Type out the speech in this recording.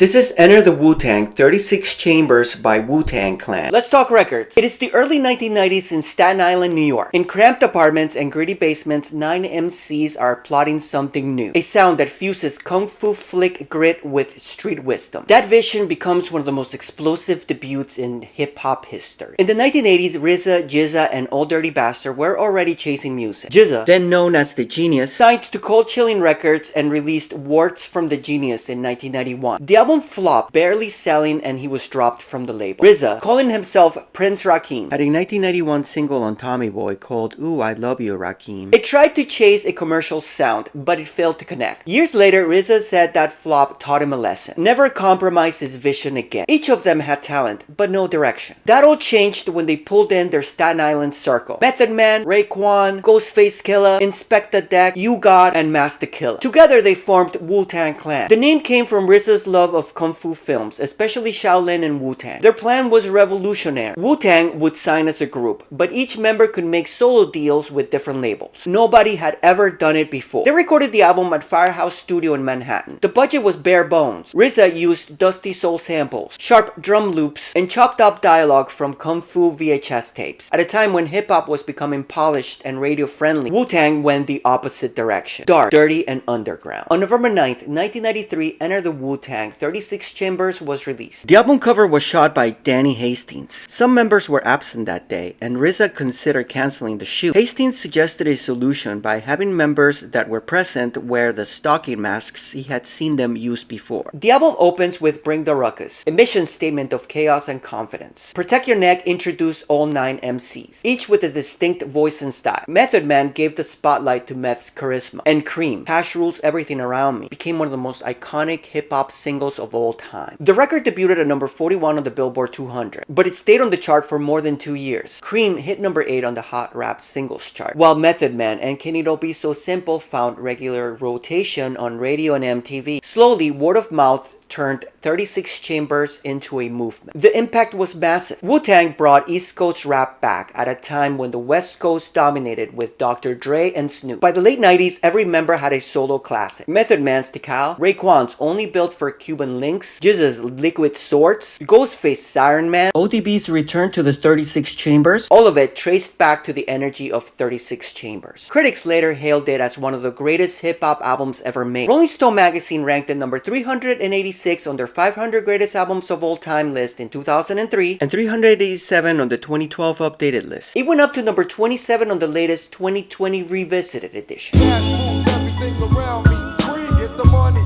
This is Enter the Wu-Tang 36 Chambers by Wu-Tang Clan. Let's talk records. It is the early 1990s in Staten Island, New York. In cramped apartments and gritty basements, 9 MCs are plotting something new. A sound that fuses kung fu flick grit with street wisdom. That vision becomes one of the most explosive debuts in hip-hop history. In the 1980s, RZA, GZA, and Old Dirty Bastard were already chasing music. GZA, then known as The Genius, signed to Cold Chilling Records and released Words from the Genius in 1991. The album flopped, barely selling, and he was dropped from the label. RZA, calling himself Prince Rakim, had a 1991 single on Tommy Boy called Ooh, I Love You, Rakim. It tried to chase a commercial sound, but it failed to connect. Years later, RZA said that flop taught him a lesson. Never compromise his vision again. Each of them had talent, but no direction. That all changed when they pulled in their Staten Island circle. Method Man, Raekwon, Ghostface Killah, Inspector Deck, U-God, and Master Killa. Together, they formed Wu-Tang Clan. The name came from RZA's love of kung fu films, especially Shaolin and Wu-Tang. Their plan was revolutionary. Wu-Tang would sign as a group, but each member could make solo deals with different labels. Nobody had ever done it before. They recorded the album at Firehouse Studio in Manhattan. The budget was bare bones. RZA used dusty soul samples, sharp drum loops, and chopped up dialogue from kung fu VHS tapes. At a time when hip-hop was becoming polished and radio-friendly, Wu-Tang went the opposite direction. Dark, dirty, and underground. On November 9th, 1993, Enter the Wu-Tang 36 Chambers was released. The album cover was shot by Danny Hastings. Some members were absent that day, and RZA considered canceling the shoot. Hastings suggested a solution by having members that were present wear the stocking masks he had seen them use before. The album opens with Bring the Ruckus, a mission statement of chaos and confidence. Protect Your Neck introduced all 9 MCs, each with a distinct voice and style. Method Man gave the spotlight to Meth's charisma, and Cream, Cash Rules Everything Around Me, became one of the most iconic hip-hop singles of all time. The record debuted at number 41 on the Billboard 200, but it stayed on the chart for more than 2 years. Cream hit number 8 on the Hot Rap Singles chart, while Method Man and Can It All Be So Simple found regular rotation on radio and MTV. Slowly, word of mouth turned 36 Chambers into a movement. The impact was massive. Wu-Tang brought East Coast rap back at a time when the West Coast dominated with Dr. Dre and Snoop. By the late 90s, every member had a solo classic. Method Man's Tikal, Raekwon's Only Built for Cuban Links, GZA's Liquid Swords, Ghostface's Iron Man, ODB's Return to the 36 Chambers, all of it traced back to the energy of 36 Chambers. Critics later hailed it as one of the greatest hip-hop albums ever made. Rolling Stone magazine ranked it number 386 on their 500 greatest albums of all time list in 2003 and 387 on the 2012 updated list. It went up to number 27 on the latest 2020 revisited edition. Cash moves everything around me. Green, get the money.